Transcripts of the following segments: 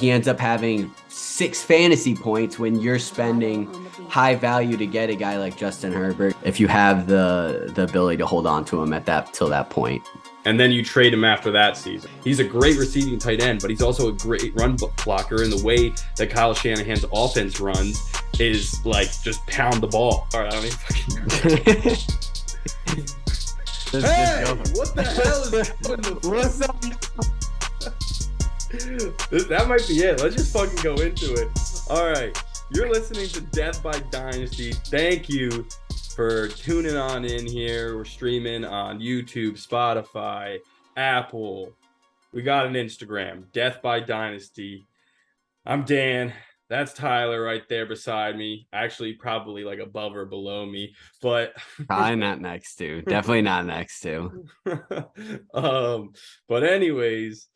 he ends up having 6 fantasy points when you're spending high value to get a guy like Justin Herbert if you have the ability to hold on to him at that till that point. And then you trade him after that season. He's a great receiving tight end, but he's also a great run blocker. And the way that Kyle Shanahan's offense runs is like just pound the ball. All right, I don't even fucking Hey, what the hell is happening? What's up? That might be it. Let's just fucking go into it. All right, you're listening to Death by Dynasty. Thank you for tuning on in here. We're streaming on YouTube, Spotify, Apple. We got an Instagram, Death by Dynasty. I'm Dan. That's Tyler right there beside me. Actually, probably like above or below me, but probably not next to. Definitely not next to. But anyways,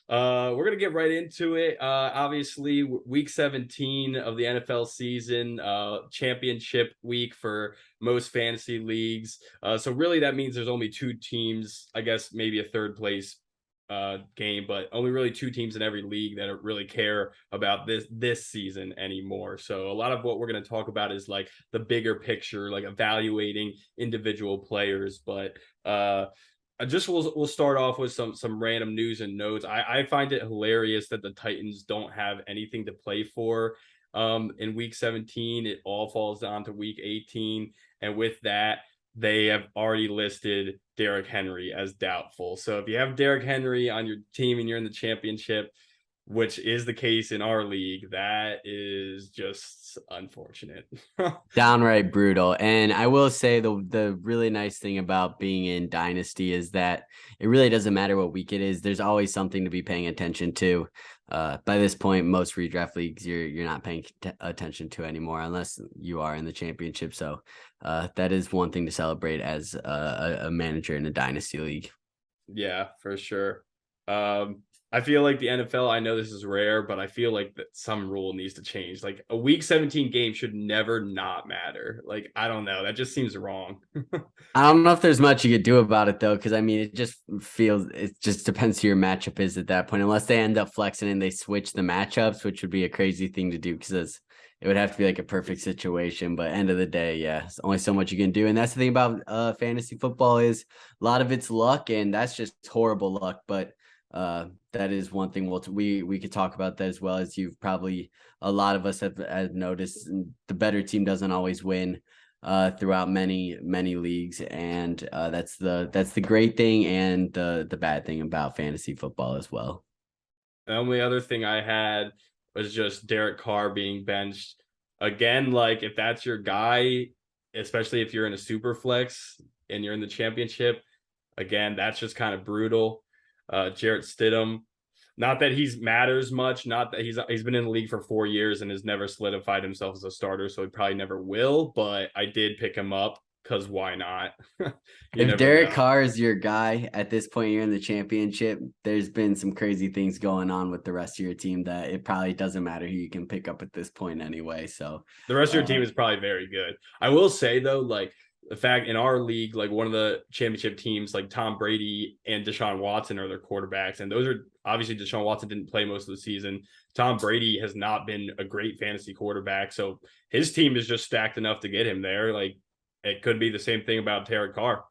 we're gonna get right into it. Obviously, week 17 of the NFL season, championship week for most fantasy leagues. So really, that means there's only 2 teams. I guess maybe a third place game, but only really 2 teams in every league that really care about this season anymore. So a lot of what we're going to talk about is like the bigger picture, like evaluating individual players. But we'll start off with some random news and notes. I find it hilarious that the Titans don't have anything to play for in week 17. It all falls down to week 18, and with that, they have already listed Derrick Henry as doubtful. So if you have Derrick Henry on your team and you're in the championship, which is the case in our league, that is just unfortunate. Downright brutal. And I will say the really nice thing about being in Dynasty is that it really doesn't matter what week it is. There's always something to be paying attention to. By this point, most redraft leagues you're not paying attention to anymore unless you are in the championship. So that is one thing to celebrate as a manager in a Dynasty league. Yeah, for sure. I feel like the NFL, I know this is rare, but I feel like that some rule needs to change. Like a week 17 game should never not matter. Like, I don't know. That just seems wrong. I don't know if there's much you could do about it, though, because, I mean, it just depends who your matchup is at that point, unless they end up flexing and they switch the matchups, which would be a crazy thing to do because it would have to be like a perfect situation. But end of the day, yeah, it's only so much you can do. And that's the thing about fantasy football is a lot of it's luck, and that's just horrible luck. But that is one thing we could talk about that as well, as you've probably a lot of us have noticed. The better team doesn't always win throughout many leagues, and that's the great thing and the bad thing about fantasy football as well. The only other thing I had was just Derick Carr being benched again. Like, if that's your guy, especially if you're in a super flex and you're in the championship, again, that's just kind of brutal. Jarrett Stidham, not that he's matters much, not that he's been in the league for 4 years and has never solidified himself as a starter, so he probably never will, but I did pick him up because why not? If Derek Carr is your guy at this point, you're in the championship, there's been some crazy things going on with the rest of your team that it probably doesn't matter who you can pick up at this point anyway. So the rest of your team is probably very good. I will say though, like, the fact in our league, like one of the championship teams, like Tom Brady and Deshaun Watson are their quarterbacks. And those are obviously Deshaun Watson didn't play most of the season. Tom Brady has not been a great fantasy quarterback. So his team is just stacked enough to get him there. Like, it could be the same thing about Derek Carr.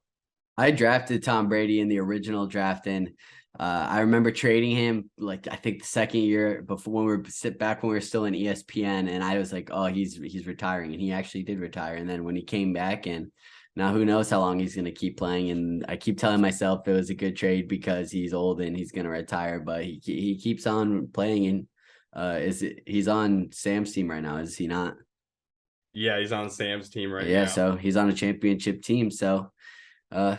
I drafted Tom Brady in the original draft, and I remember trading him like I think the second year before when we were still in ESPN, and I was like, oh, he's retiring, and he actually did retire. And then when he came back, and now who knows how long he's going to keep playing. And I keep telling myself it was a good trade because he's old and he's going to retire, but he keeps on playing. And he's on Sam's team right now? Is he not? Yeah, he's on Sam's team right now. Yeah, so he's on a championship team. So I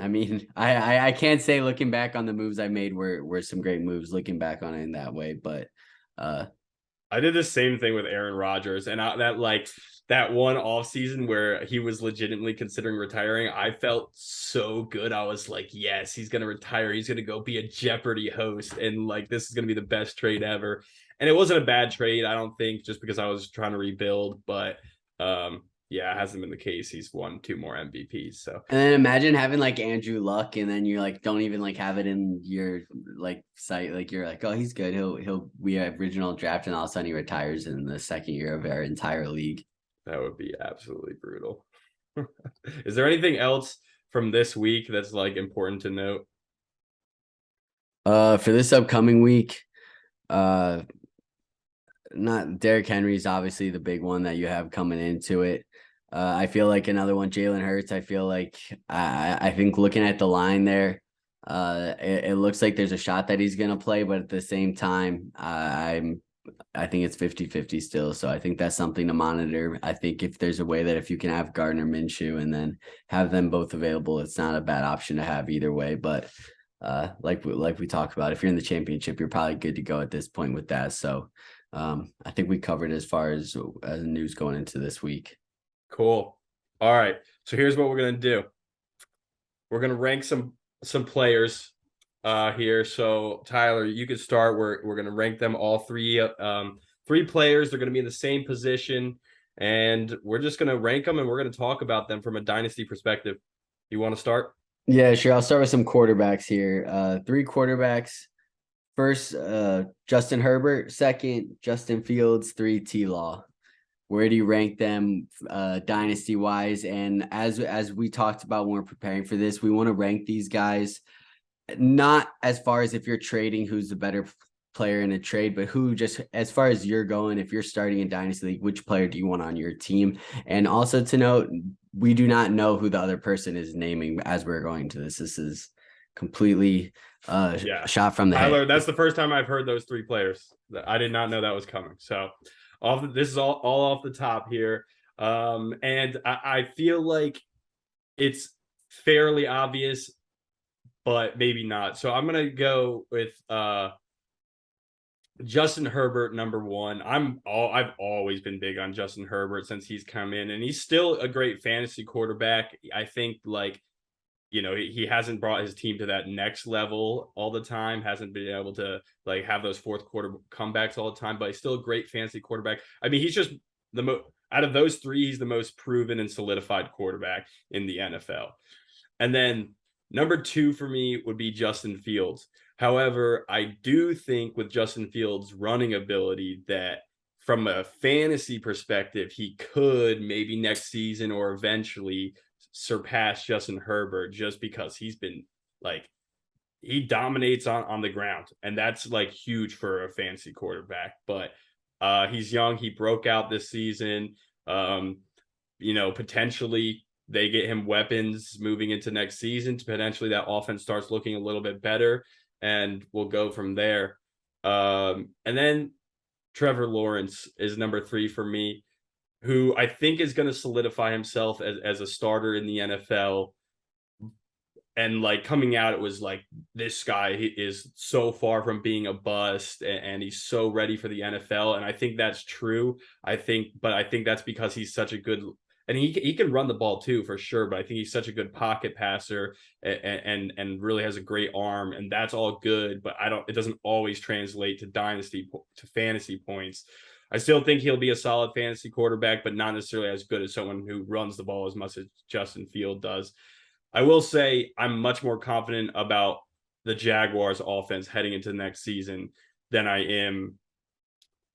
mean, I can't say looking back on the moves I made were some great moves looking back on it in that way, but I did the same thing with Aaron Rodgers, and that one off season where he was legitimately considering retiring, I felt so good. I was like, yes, he's gonna retire. He's gonna go be a Jeopardy host, and like this is gonna be the best trade ever. And it wasn't a bad trade, I don't think, just because I was trying to rebuild, but Yeah, it hasn't been the case. He's won 2 more MVPs. So And then imagine having like Andrew Luck, and then you like don't even like have it in your like site. Like you're like, oh, he's good. He'll be an original draft, and all of a sudden he retires in the second year of our entire league. that would be absolutely brutal. Is there anything else from this week that's like important to note? For this upcoming week, uh, not Derrick Henry is obviously the big one that you have coming into it. I feel like another one, Jalen Hurts. I feel like I think looking at the line there, it looks like there's a shot that he's gonna play, but at the same time, I think it's 50-50 still. So I think that's something to monitor. I think if there's a way that if you can have Gardner Minshew and then have them both available, it's not a bad option to have either way. But like we talked about, if you're in the championship, you're probably good to go at this point with that. So I think we covered as far as news going into this week. Cool. All right. So here's what we're gonna do. We're gonna rank some players here. So Tyler, you can start. We're gonna rank them all three. Three players. They're gonna be in the same position, and we're just gonna rank them, and we're gonna talk about them from a dynasty perspective. You want to start? Yeah, sure. I'll start with some quarterbacks here. Three quarterbacks. First, Justin Herbert. Second, Justin Fields. Three, T Law. Where do you rank them dynasty wise? And as we talked about when we're preparing for this, we want to rank these guys not as far as if you're trading who's the better player in a trade, but who just as far as you're going, if you're starting in Dynasty League, which player do you want on your team? And also to note, we do not know who the other person is naming as we're going to this. This is completely shot from the Tyler, head. that's the first time I've heard those three players. I did not know that was coming. So this is all off the top here. And I feel like it's fairly obvious, but maybe not. So I'm gonna go with Justin Herbert, number one. I've always been big on Justin Herbert since he's come in, and he's still a great fantasy quarterback. I think he hasn't brought his team to that next level all the time, hasn't been able to like have those fourth quarter comebacks all the time, but he's still a great fantasy quarterback. I mean, he's just out of those three, he's the most proven and solidified quarterback in the NFL. And then number two for me would be Justin Fields. However, I do think with Justin Fields' running ability that from a fantasy perspective, he could maybe next season or eventually surpass Justin Herbert just because he's been he dominates on the ground, and that's like huge for a fantasy quarterback. But he's young. He broke out this season. Potentially they get him weapons moving into next season. Potentially that offense starts looking a little bit better, and we'll go from there. And then Trevor Lawrence is number three for me, who I think is going to solidify himself as a starter in the NFL. And like coming out, it was like, this guy is so far from being a bust, and he's so ready for the NFL. And I think that's true. But I think that's because he's such a good, and he can run the ball too, for sure. But I think he's such a good pocket passer and really has a great arm, and that's all good. But it doesn't always translate to fantasy points. I still think he'll be a solid fantasy quarterback, but not necessarily as good as someone who runs the ball as much as Justin Field does. I will say I'm much more confident about the Jaguars offense heading into next season than I am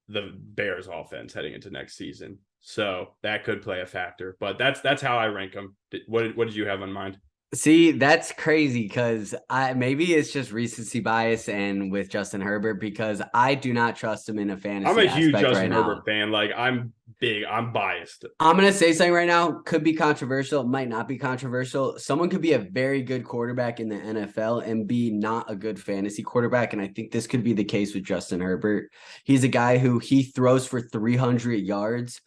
the Bears offense heading into next season. So that could play a factor, but that's how I rank them. What did you have in mind? See, that's crazy because maybe it's just recency bias and with Justin Herbert because I do not trust him in a fantasy I'm a huge Justin right Herbert now. fan. Like I'm biased. I'm going to say something right now. Could be controversial. Might not be controversial. Someone could be a very good quarterback in the NFL and be not a good fantasy quarterback. And I think this could be the case with Justin Herbert. He's a guy who he throws for 300 yards,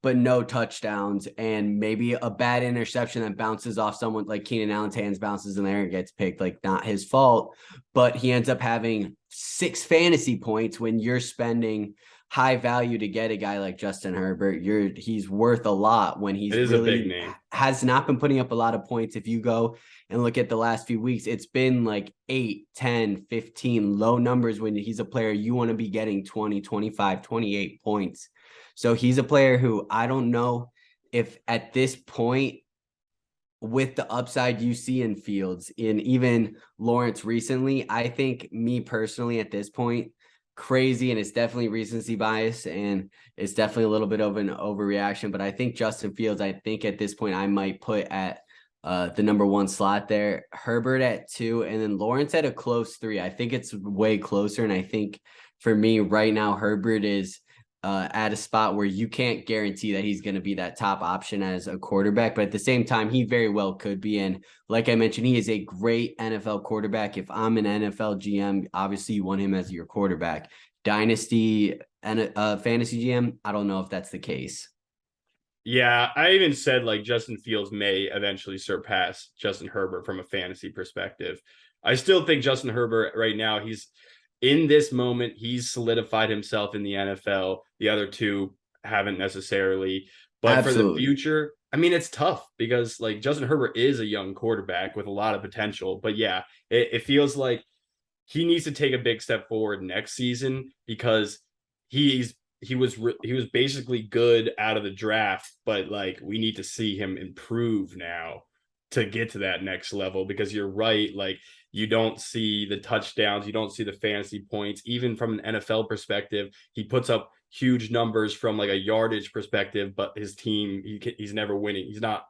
but no touchdowns, and maybe a bad interception that bounces off someone like Keenan Allen's hands, bounces in there and gets picked, like not his fault, but he ends up having 6 fantasy points when you're spending high value to get a guy like Justin Herbert. He's worth a lot when he's really a big name. Has not been putting up a lot of points. If you go and look at the last few weeks, it's been like 8, 10, 15 low numbers when he's a player you want to be getting 20, 25, 28 points. So he's a player who I don't know if at this point, with the upside you see in Fields, in even Lawrence recently, I think me personally at this point, crazy, and it's definitely recency bias, and it's definitely a little bit of an overreaction, but I think Justin Fields, I think at this point I might put at the number 1 slot there, Herbert at 2, and then Lawrence at a close 3. I think it's way closer, and I think for me right now, Herbert is at a spot where you can't guarantee that he's going to be that top option as a quarterback, but at the same time, he very well could be. And like I mentioned, he is a great NFL quarterback. If I'm an NFL GM, obviously you want him as your quarterback. Dynasty and fantasy GM, I don't know if that's the case. Yeah, I even said like Justin Fields may eventually surpass Justin Herbert from a fantasy perspective. I still think Justin Herbert right now, he's in this moment, he's solidified himself in the NFL. The other two haven't necessarily. But Absolutely. For the future, I mean, it's tough because like Justin Herbert is a young quarterback with a lot of potential. But yeah, it feels like he needs to take a big step forward next season because he was basically good out of the draft, but like we need to see him improve now to get to that next level, because you're right, like you don't see the touchdowns, you don't see the fantasy points. Even from an NFL perspective, he puts up huge numbers from like a yardage perspective, but his team, he's never winning. He's not,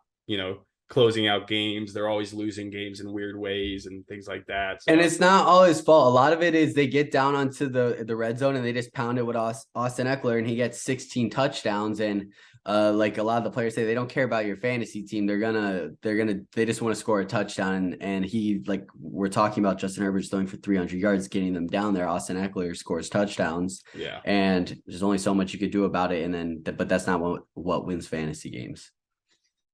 closing out games. They're always losing games in weird ways and things like that. So. And it's not all his fault. A lot of it is they get down onto the red zone and they just pound it with Austin Eckler, and he gets 16 touchdowns. And like a lot of the players say, they don't care about your fantasy team. They just want to score a touchdown. And he, like we're talking about, Justin Herbert's throwing for 300 yards, getting them down there. Austin Eckler scores touchdowns. Yeah. And there's only so much you could do about it. And then, but that's not what wins fantasy games.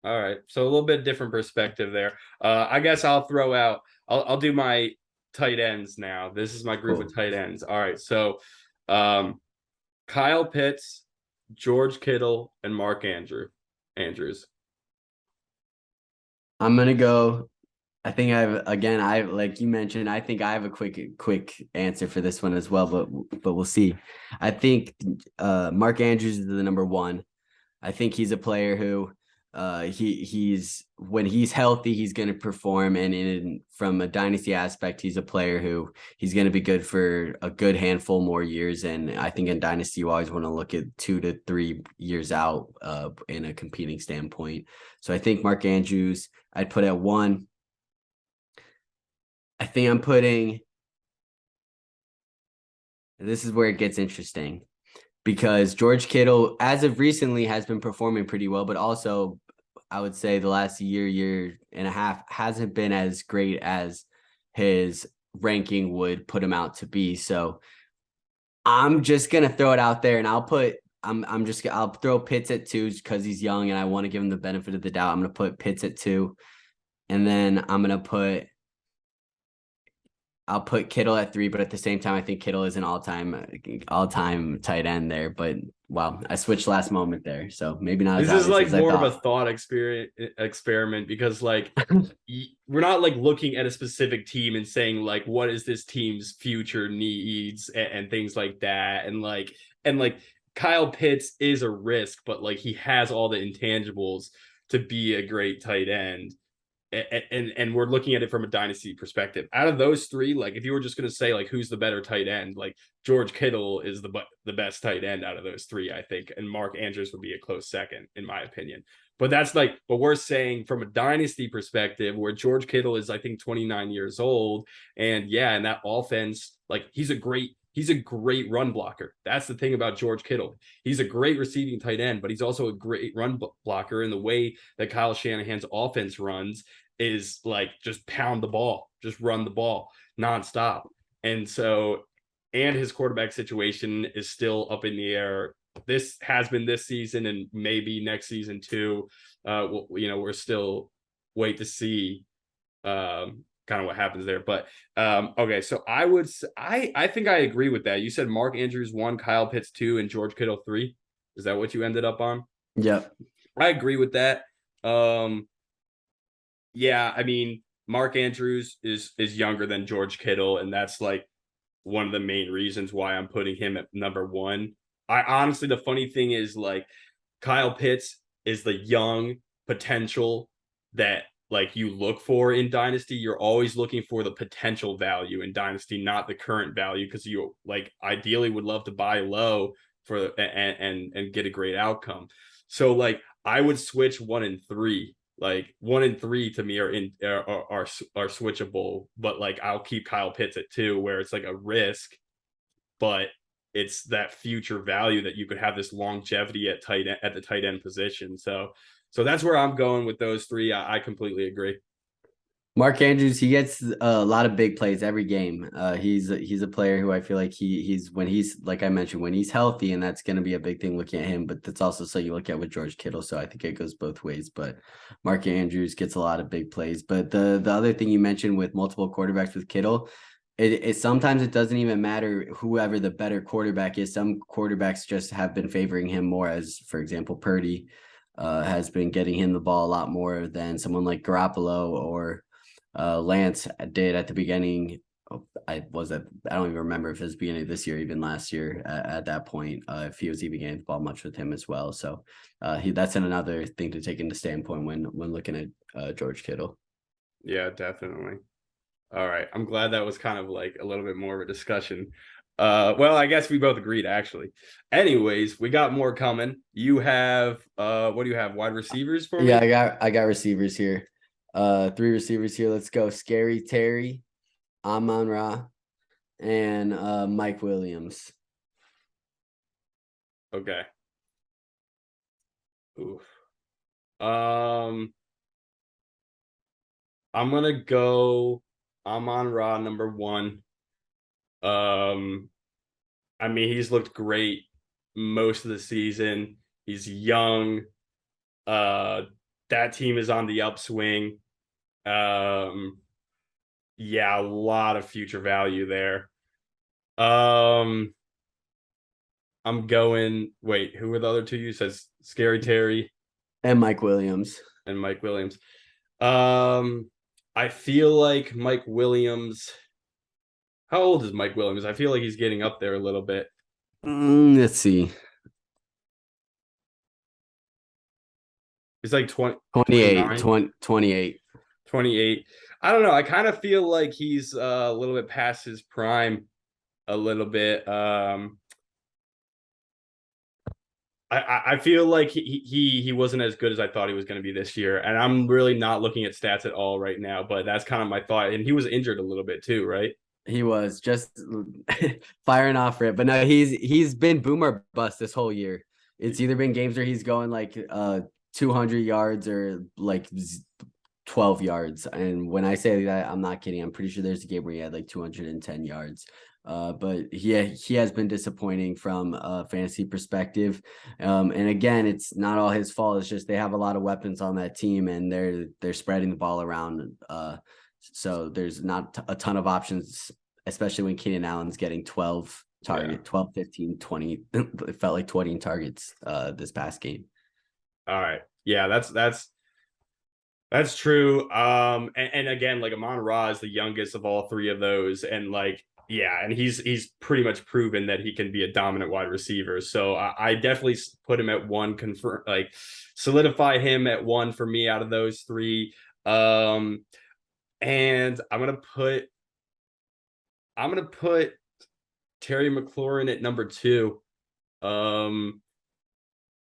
All right. So a little bit different perspective there. I guess I'll throw out, I'll do my tight ends now. This is my group of tight ends. All right. So Kyle Pitts, George Kittle, and Mark Andrews. I'm going to go. I think I like you mentioned, I think I have a quick answer for this one as well, but we'll see. I think Mark Andrews is the number 1. I think he's a player who he's when he's healthy, he's going to perform, and from a dynasty aspect, he's a player who he's going to be good for a good handful more years. And I think in dynasty, you always want to look at 2 to 3 years out in a competing standpoint. So I think Mark Andrews I'd put at 1. I think I'm putting, this is where it gets interesting, because George Kittle, as of recently, has been performing pretty well, but also I would say the last year and a half hasn't been as great as his ranking would put him out to be. So I'm just gonna throw it out there, and I'll throw Pitts at 2 because he's young and I want to give him the benefit of the doubt. I'm gonna put Pitts at 2, and then I'll put Kittle at 3, but at the same time, I think Kittle is an all-time tight end there. But wow, I switched last moment there, so maybe not. This is like more of a thought experiment because like we're not like looking at a specific team and saying like what is this team's future needs and things like that, and like Kyle Pitts is a risk, but like he has all the intangibles to be a great tight end. And we're looking at it from a dynasty perspective. Out of those 3, like if you were just going to say like who's the better tight end, like George Kittle is the best tight end out of those 3, I think, and Mark Andrews would be a close second in my opinion. But that's like, but we're saying from a dynasty perspective, where George Kittle is, I think, 29 years old, and yeah, and that offense, like he's a great run blocker. That's the thing about George Kittle. He's a great receiving tight end, but he's also a great run blocker. In the way that Kyle Shanahan's offense runs is like just pound the ball, just run the ball nonstop. And so, and his quarterback situation is still up in the air. This has been this season and maybe next season too. We're still wait to see kind of what happens there. But okay, so I think I agree with that. You said Mark Andrews 1, Kyle Pitts 2, and George Kittle 3. Is that what you ended up on? Yep. I agree with that. Yeah, I mean, Mark Andrews is younger than George Kittle, and that's like one of the main reasons why I'm putting him at number 1. I honestly, the funny thing is like Kyle Pitts is the young potential that like you look for in Dynasty. You're always looking for the potential value in Dynasty, not the current value, because you like ideally would love to buy low for and get a great outcome. So like I would switch 1 and 3. Like 1 and 3 to me are switchable, but like I'll keep Kyle Pitts at 2, where it's like a risk, but it's that future value that you could have this longevity at the tight end position. So that's where I'm going with those three. I completely agree. Mark Andrews, he gets a lot of big plays every game. He's a player who I feel like he's when he's like I mentioned, when he's healthy, and that's going to be a big thing looking at him. But that's also so you look at with George Kittle. So I think it goes both ways. But Mark Andrews gets a lot of big plays. But the other thing you mentioned with multiple quarterbacks with Kittle, it sometimes it doesn't even matter whoever the better quarterback is. Some quarterbacks just have been favoring him more, as for example, Purdy has been getting him the ball a lot more than someone like Garoppolo or Lance did at the beginning. I don't even remember if it was beginning of this year, even last year at that point, if he was even getting the ball much with him as well. So that's another thing to take into standpoint when looking at George Kittle. Yeah, definitely. All right. I'm glad that was kind of like a little bit more of a discussion. Well, I guess we both agreed actually. Anyways, we got more coming. You have what do you have? Wide receivers for me? Yeah, I got receivers here. 3 receivers here. Let's go. Scary Terry, Amon-Ra, and Mike Williams. Okay. Oof. Um, I'm gonna go Amon-Ra number 1. Um, I mean, he's looked great most of the season. He's young. Uh, that team is on the upswing. Um, yeah, a lot of future value there. Um, I'm going. Wait, who were the other two? You said Scary Terry And Mike Williams. and Mike Williams. Um, I feel like Mike Williams. How old is Mike Williams? I feel like he's getting up there a little bit. Let's see. He's like 20, 28, 29, 20, 28. 28. I don't know. I kind of feel like he's a little bit past his prime a little bit. I feel like he wasn't as good as I thought he was going to be this year, and I'm really not looking at stats at all right now. But that's kind of my thought. And he was injured a little bit too, right? He was just firing off for it. But no, he's been boomer bust this whole year. It's either been games where he's going like 200 yards or like 12 yards. And when I say that, I'm not kidding. I'm pretty sure there's a game where he had like 210 yards. But he has been disappointing from a fantasy perspective. And again, it's not all his fault. It's just they have a lot of weapons on that team, and they're spreading the ball around. So there's not a ton of options, especially when Keenan Allen's getting 12 target, 12, 15, 20. It felt like 20 targets this past game. All right. Yeah, that's true. And again, like Amon-Ra is the youngest of all three of those, and like yeah, and he's pretty much proven that he can be a dominant wide receiver. So I definitely put him at 1, confirm like solidify him at 1 for me out of those three. And I'm gonna put Terry McLaurin at number 2.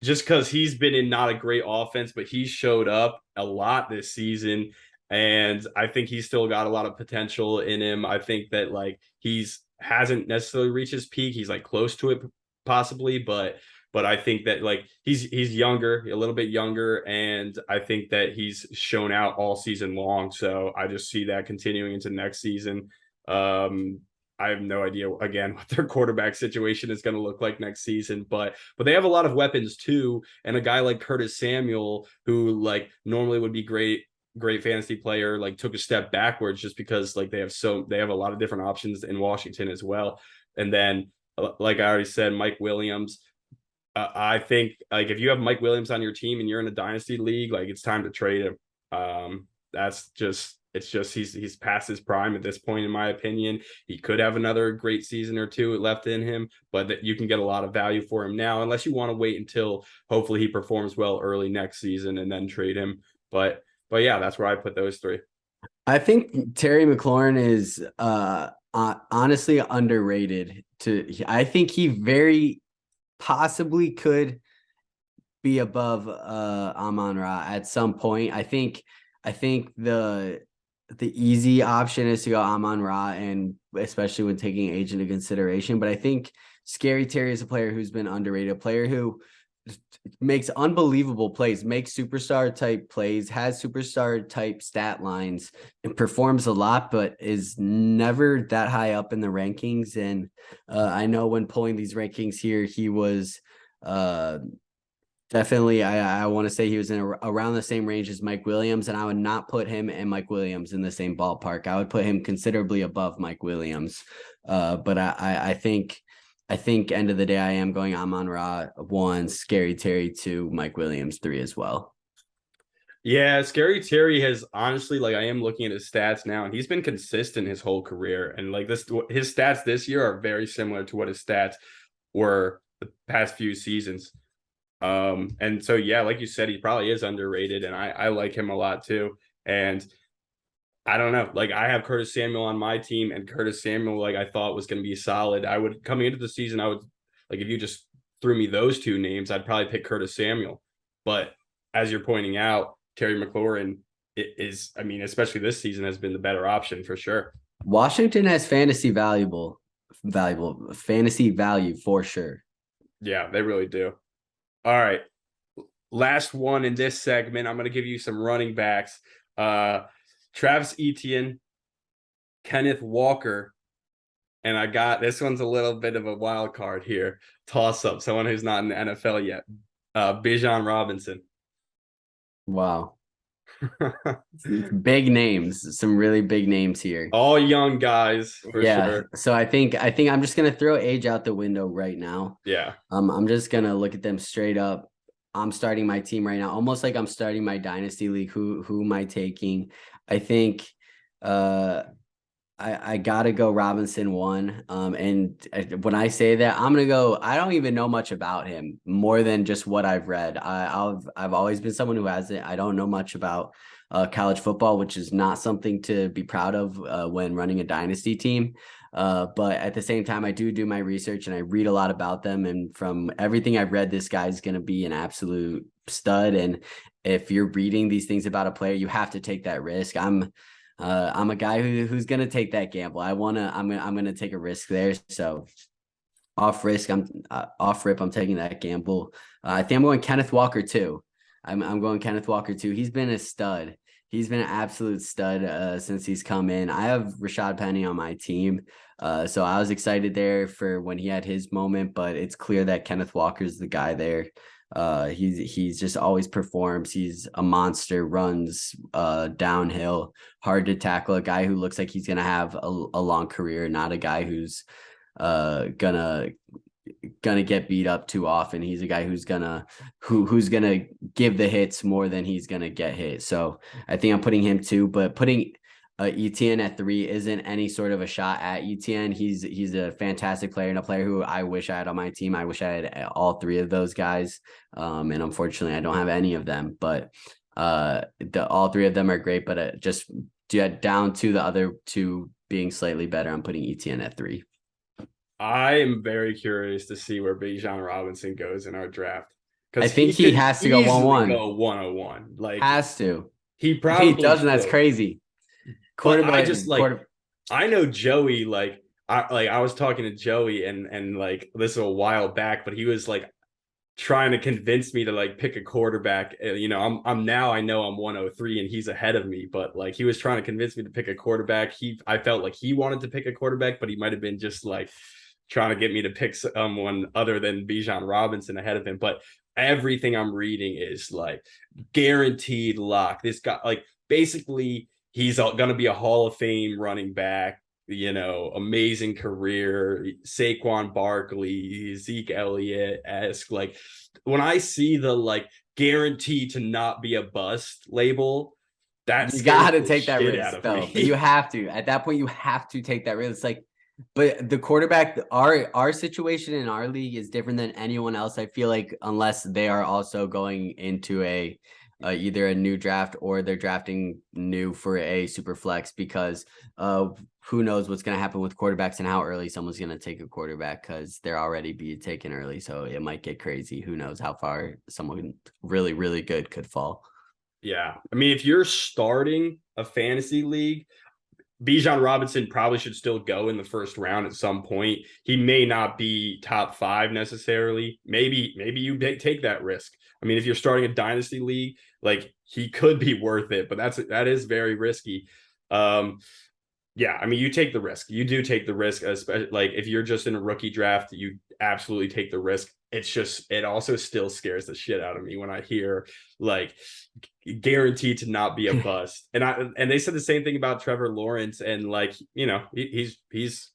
Just because he's been in not a great offense, but he showed up a lot this season. And I think he's still got a lot of potential in him. I think that like he's hasn't necessarily reached his peak. He's like close to it possibly, but I think that like he's younger, a little bit younger, and I think that he's shown out all season long. So I just see that continuing into next season. I have no idea again what their quarterback situation is going to look like next season, but they have a lot of weapons too, and a guy like Curtis Samuel, who like normally would be great fantasy player, like took a step backwards just because like they have a lot of different options in Washington as well. And then like I already said, Mike Williams. I think like if you have Mike Williams on your team and you're in a dynasty league, like it's time to trade him. That's just It's just he's past his prime at this point, in my opinion. He could have another great season or two left in him, but that you can get a lot of value for him now, unless you want to wait until hopefully he performs well early next season and then trade him. But yeah, that's where I put those three. I think Terry McLaurin is honestly underrated. I think he very possibly could be above Amon-Ra at some point. I think the easy option is to go Amon-Ra, and especially when taking age into consideration. But I think Scary Terry is a player who's been underrated, a player who makes unbelievable plays, makes superstar type plays, has superstar type stat lines, and performs a lot, but is never that high up in the rankings. And I know when pulling these rankings here, he was definitely, I want to say he was in around the same range as Mike Williams, and I would not put him and Mike Williams in the same ballpark. I would put him considerably above Mike Williams. But I think end of the day, I am going Amon-Ra 1, Scary Terry 2, Mike Williams 3 as well. Yeah, Scary Terry has honestly, like, I am looking at his stats now, and he's been consistent his whole career. And like his stats this year are very similar to what his stats were the past few seasons. And so yeah, like you said, he probably is underrated, and I like him a lot too. And I don't know, like, I have Curtis Samuel on my team, and Curtis Samuel, like, I thought was going to be solid. I would, coming into the season, I would, like, if you just threw me those two names, I'd probably pick Curtis Samuel. But as you're pointing out, Terry McLaurin is, I mean, especially this season, has been the better option for sure. Washington has valuable fantasy value for sure. Yeah, they really do. All right. Last one in this segment. I'm going to give you some running backs. Travis Etienne, Kenneth Walker, and I got, this one's a little bit of a wild card here. Toss up, someone who's not in the NFL yet. Bijan Robinson. Wow. Big names, some really big names here. All young guys for sure. So I think I'm just gonna throw age out the window right now. Yeah. I'm just gonna look at them straight up. I'm starting my team right now, almost like I'm starting my dynasty league. Who am I taking? I think I gotta go Robinson 1. And when I say that, I'm gonna go. I don't even know much about him more than just what I've read. I've always been someone who hasn't. I don't know much about college football, which is not something to be proud of when running a dynasty team. But at the same time, I do my research and I read a lot about them. And from everything I've read, this guy's gonna be an absolute stud. And if you're reading these things about a player, you have to take that risk. I'm a guy who's gonna take that gamble. I'm gonna take a risk there. So off rip, I'm taking that gamble. I think I'm going Kenneth Walker too. I'm going Kenneth Walker too. He's been a stud. He's been an absolute stud since he's come in. I have Rashad Penny on my team. So I was excited there for when he had his moment, but it's clear that Kenneth Walker's the guy there. He's just always performs. He's a monster, runs downhill, hard to tackle, a guy who looks like he's gonna have a long career, not a guy who's gonna get beat up too often. He's a guy who's gonna give the hits more than he's gonna get hit. So I think I'm putting him too, but putting Etienne at 3 isn't any sort of a shot at Etienne. He's a fantastic player and a player who I wish I had on my team. I wish I had all 3 of those guys. And unfortunately I don't have any of them, but all 3 of them are great, but just down to the other 2 being slightly better, I'm putting Etienne at 3. I am very curious to see where Bijan Robinson goes in our draft. I think he has to go 1-1. Go 101. Like, has to. He probably doesn't. That's crazy. Quarterback. I know Joey. I was talking to Joey, and like, this is a while back, but he was like trying to convince me to like pick a quarterback. You know, I know I'm 103 and he's ahead of me, but like, he was trying to convince me to pick a quarterback. I felt like he wanted to pick a quarterback, but he might have been just like trying to get me to pick someone other than Bijan Robinson ahead of him. But everything I'm reading is like guaranteed lock. This guy, like, basically he's going to be a Hall of Fame running back, you know, amazing career, Saquon Barkley, Zeke Elliott-esque. Like, when I see the like guarantee to not be a bust label, That You scares got to the take that shit out risk of though. But you me. have to. At that point, you have to take that risk. It's like, but the quarterback, our situation in our league is different than anyone else. I feel like unless they are also going into a either a new draft or they're drafting new for a super flex, because who knows what's going to happen with quarterbacks and how early someone's going to take a quarterback, because they're already be taken early. So it might get crazy. Who knows how far someone really, really good could fall. Yeah. I mean, if you're starting a fantasy league, Bijan Robinson probably should still go in the first round at some point. He may not be top 5 necessarily. Maybe you take that risk. I mean, if you're starting a dynasty league, like he could be worth it, but that is very risky. Um, yeah, I mean, you take the risk. You do take the risk, especially like if you're just in a rookie draft, you absolutely take the risk. It's just, it also still scares the shit out of me when I hear like guaranteed to not be a bust. And they said the same thing about Trevor Lawrence, and like, he's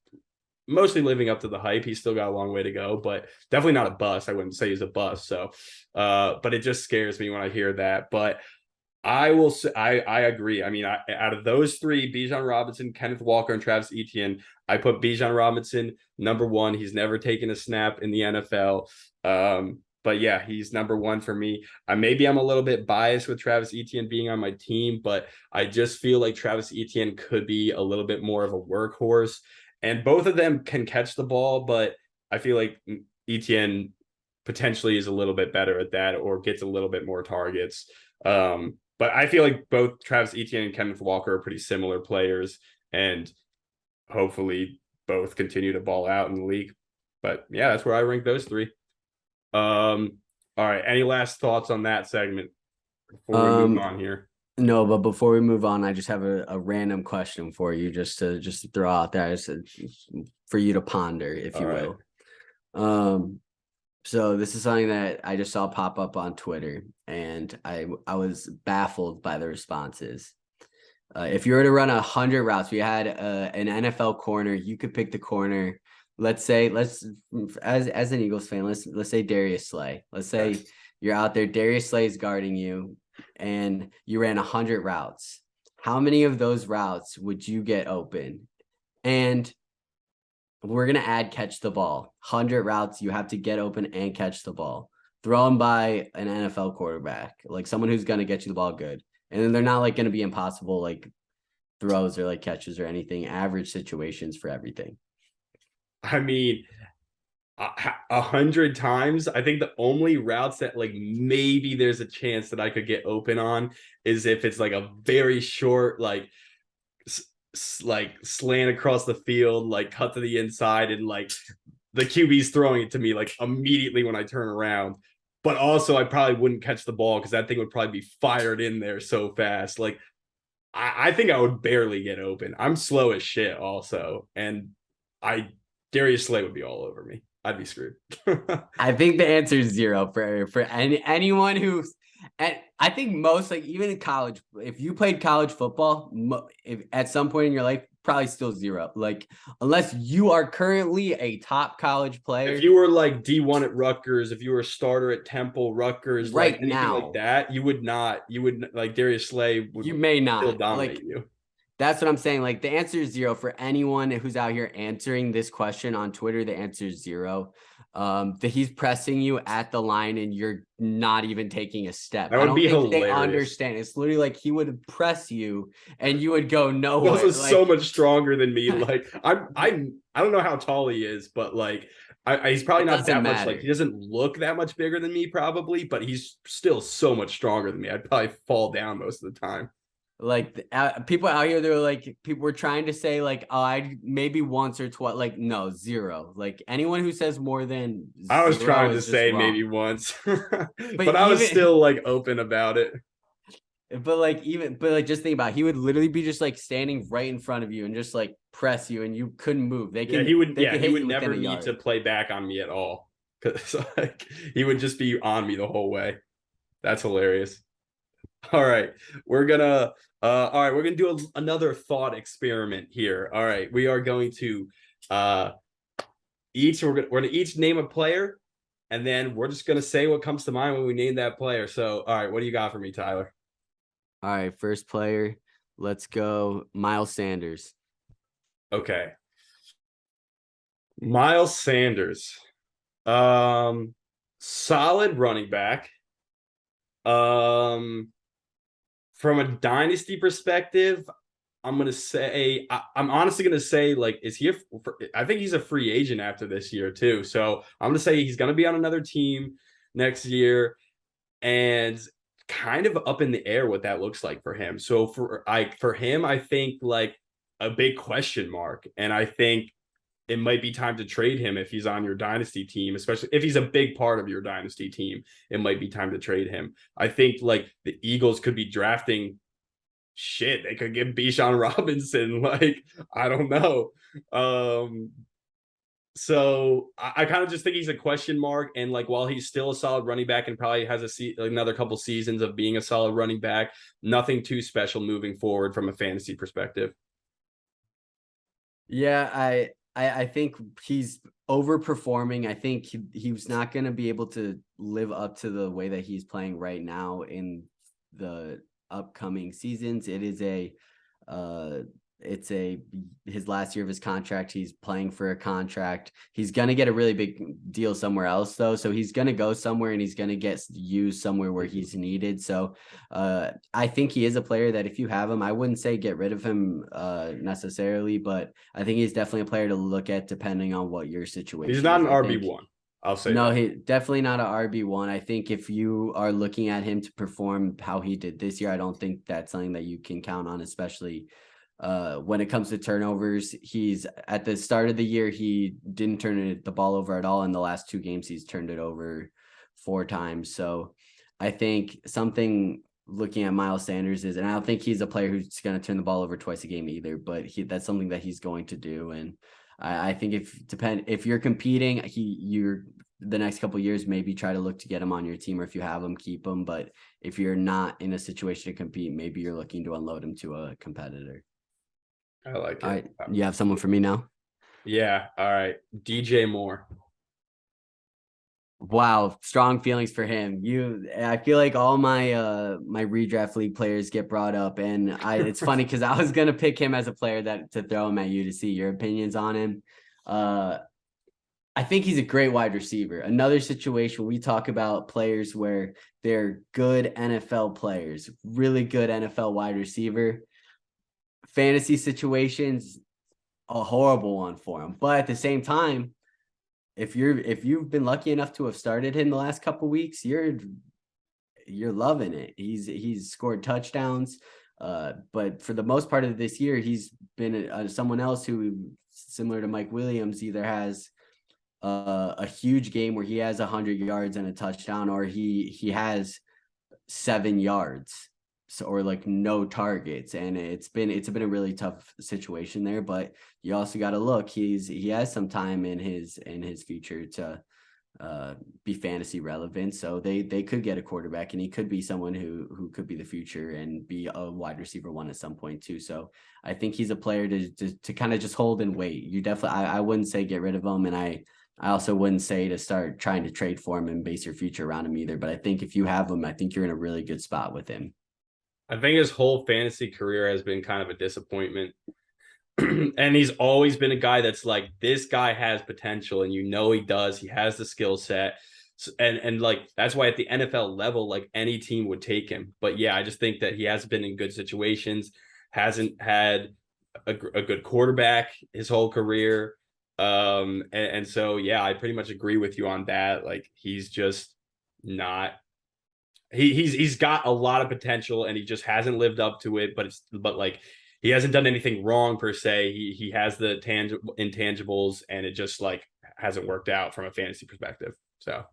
mostly living up to the hype. He's still got a long way to go, but definitely not a bust. I wouldn't say he's a bust. So, but it just scares me when I hear that. But I will say, I agree. I mean, out of those three, Bijan Robinson, Kenneth Walker, and Travis Etienne, I put Bijan Robinson number 1. He's never taken a snap in the NFL. But yeah, he's number 1 for me. Maybe I'm a little bit biased with Travis Etienne being on my team, but I just feel like Travis Etienne could be a little bit more of a workhorse. And both of them can catch the ball, but I feel like Etienne potentially is a little bit better at that or gets a little bit more targets. But I feel like both Travis Etienne and Kenneth Walker are pretty similar players, and hopefully both continue to ball out in the league. But yeah, that's where I rank those 3. All right. Any last thoughts on that segment before we move on here? No, but before we move on, I just have a random question for you, just to throw out there, for you to ponder, if you will. So this is something that I just saw pop up on Twitter, and I was baffled by the responses. If you were to run 100 routes, we had an NFL corner. You could pick the corner. Let's as an Eagles fan, let's say Darius Slay. Let's say you're out there, Darius Slay is guarding you, and you ran 100 routes. How many of those routes would you get open? And we're going to add catch the ball. 100 routes, you have to get open and catch the ball. Thrown by an NFL quarterback, like someone who's going to get you the ball good. And then they're not like going to be impossible like throws or like catches or anything. Average situations for everything. I mean, 100 times. I think the only routes that like maybe there's a chance that I could get open on is if it's like a very short, like slant across the field, like cut to the inside, and like the QB's throwing it to me like immediately when I turn around. But also, I probably wouldn't catch the ball because that thing would probably be fired in there so fast. Like, I think I would barely get open. I'm slow as shit, also, and Darius Slay would be all over me. I'd be screwed. I think the answer is 0 for anyone who's. And I think most, like even in college, if you played college football, if at some point in your life, probably still 0. Like unless you are currently a top college player. If you were like D1 at Rutgers, if you were a starter at Temple, Rutgers, like right anything like now, that, you would like Darius Slay would you may still not dominate like. you. That's what I'm saying. Like the answer is 0 for anyone who's out here answering this question on Twitter. The answer is 0. That he's pressing you at the line and you're not even taking a step. That I would don't be think they hilarious. understand. It's literally like he would press you and you would go He's nowhere. also Like, so much stronger than me. Like I don't know how tall he is, but like he's probably it not doesn't that much. matter. Like he doesn't look that much bigger than me, probably, but he's still so much stronger than me. I'd probably fall down most of the time. Like people out here, they're like, people were trying to say like, oh, I maybe once or twice. Like no, 0. Like anyone who says more than I was 0 trying to is just say maybe wrong. once, But but I was even still like open about it. But like just think about it. He would literally be just like standing right in front of you and just like press you and you couldn't move. They Yeah, can they could he hit would you within never a need to yard. play back on me at all. Cause like he would just be on me the whole way. That's hilarious. All right. We're gonna do another thought experiment here. All right. We are going to we're gonna each name a player, and then we're just gonna say what comes to mind when we name that player. So all right, what do you got for me, Tyler? All right, first player. Let's go Miles Sanders. Okay. Miles Sanders. Solid running back. Um, from a dynasty perspective, I'm honestly gonna say, like, is he? I think he's a free agent after this year too. So I'm gonna say he's gonna be on another team next year, and kind of up in the air what that looks like for him. So for him, I think like a big question mark, and I think it might be time to trade him if he's on your dynasty team, especially if he's a big part of your dynasty team. It might be time to trade him. I think like the Eagles could be drafting shit. They could get Bijan Robinson. Like, I don't know. So I kind of just think he's a question mark. And like, while he's still a solid running back and probably has another couple seasons of being a solid running back, nothing too special moving forward from a fantasy perspective. Yeah, I think he's overperforming. I think he's not going to be able to live up to the way that he's playing right now in the upcoming seasons. It's his last year of his contract. He's playing for a contract. He's going to get a really big deal somewhere else though. So he's going to go somewhere and he's going to get used somewhere where he's needed. So I think he is a player that if you have him, I wouldn't say get rid of him necessarily, but I think he's definitely a player to look at depending on what your situation He's not is. an RB1. I'll say no, that. he definitely not an RB1. I think if you are looking at him to perform how he did this year, I don't think that's something that you can count on, especially when it comes to turnovers. He's at the start of the year, he didn't turn the ball over at all. In the last 2 games, he's turned it over 4 times. So I think something looking at Miles Sanders is, and I don't think he's a player who's going to turn the ball over twice a game either, but that's something that he's going to do. And I think if you're competing, you're the next couple of years, maybe try to look to get him on your team, or if you have him, keep him. But if you're not in a situation to compete, maybe you're looking to unload him to a competitor. I like it. All right, you have someone for me now? Yeah. All right. DJ Moore. Wow, strong feelings for him. I feel like all my redraft league players get brought up, and it's funny because I was gonna pick him as a player to throw him at you to see your opinions on him. I think he's a great wide receiver. Another situation we talk about players where they're good NFL players, really good NFL wide receiver. Fantasy situations, a horrible one for him. But at the same time, if you've been lucky enough to have started him the last couple weeks, you're loving it. He's scored touchdowns, but for the most part of this year, he's been someone else who, similar to Mike Williams, either has a huge game where he has 100 yards and a touchdown, or he has 7 yards, so, or like no targets. And it's been a really tough situation there, but you also got to look, he has some time in his future to be fantasy relevant. So they could get a quarterback, and he could be someone who could be the future and be a wide receiver 1 at some point too. So I think he's a player to kind of just hold and wait. You definitely, I wouldn't say get rid of him, and I also wouldn't say to start trying to trade for him and base your future around him either. But I think if you have him, I think you're in a really good spot with him. I think his whole fantasy career has been kind of a disappointment. And he's always been a guy that's like, this guy has potential, and he does. He has the skill set. And like, that's why at the NFL level, like, any team would take him. But yeah, I just think that he hasn't been in good situations, hasn't had a good quarterback his whole career. And so, yeah, I pretty much agree with you on that. Like, he's just not, he's got a lot of potential, and he just hasn't lived up to it. But like, he hasn't done anything wrong per se. He has the intangibles, and it just like hasn't worked out from a fantasy perspective. So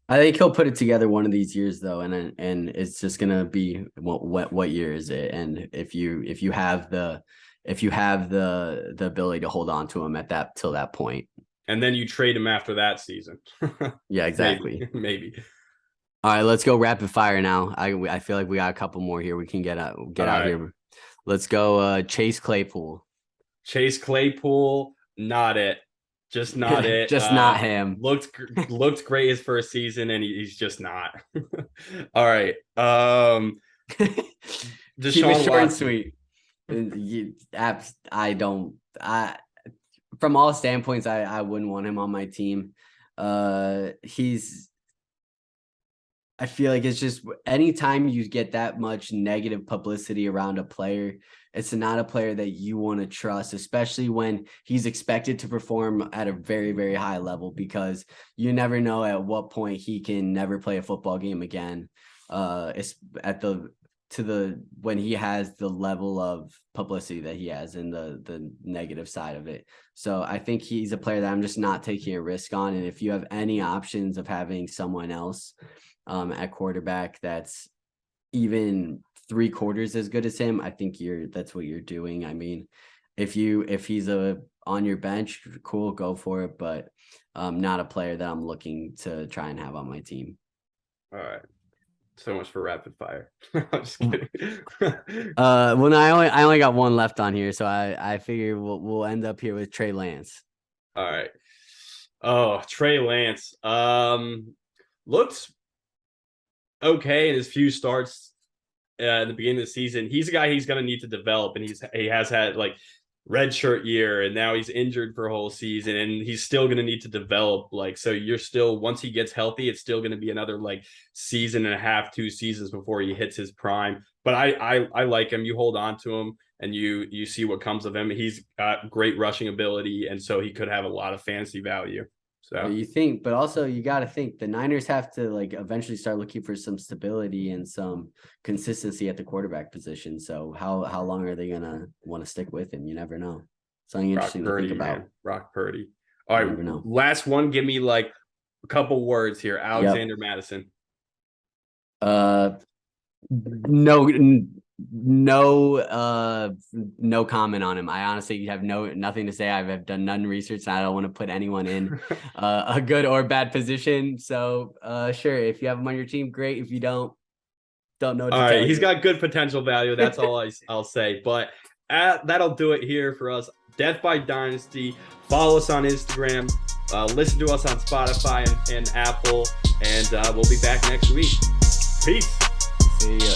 I think he'll put it together one of these years though, and it's just gonna be what year is it? And if you have the ability to hold on to him at that till that point, and then you trade him after that season. yeah, exactly. Maybe. All right, let's go rapid fire now. I feel like we got a couple more here. We can get out here. Let's go. Chase Claypool. Chase Claypool, not it. Just not it. Just not him. Looked great his first season, and he's just not. All right. Keep it Deshaun short and Watson. sweet. From all standpoints, I wouldn't want him on my team. I feel like it's just anytime you get that much negative publicity around a player, it's not a player that you want to trust, especially when he's expected to perform at a very, very high level, because you never know at what point he can never play a football game again. It's when he has the level of publicity that he has and the negative side of it. So I think he's a player that I'm just not taking a risk on. And if you have any options of having someone else at quarterback that's even 3/4 as good as him, I think that's what you're doing. I mean, if he's on your bench, cool, go for it, but not a player that I'm looking to try and have on my team. All right. So much for rapid fire. I'm just kidding. Well, no, I only got one left on here, so I figure we'll end up here with Trey Lance. All right. Oh, Trey Lance. Looked okay in his few starts at the beginning of the season. He's a guy he's going to need to develop, and he has had like red shirt year, and now he's injured for a whole season, and he's still going to need to develop. Like, so you're still, once he gets healthy, it's still going to be another like season and a half, 2 seasons before he hits his prime. But I like him. You hold on to him and you see what comes of him. He's got great rushing ability, and so he could have a lot of fantasy value. So you think, but also you got to think the Niners have to like eventually start looking for some stability and some consistency at the quarterback position. So how long are they gonna want to stick with him? You never know. Something interesting to think about. Man. Brock Purdy. All right, last one. Give me like a couple words here. Alexander Madison. No comment on him. I honestly have nothing to say. I've done none research, and I don't want to put anyone in a good or bad position. So sure, if you have him on your team, great. If you don't know what to tell you. He's got good potential value. That's all I'll say. But that'll do it here for us. Death by Dynasty. Follow us on Instagram. Listen to us on Spotify and Apple. And we'll be back next week. Peace. See ya.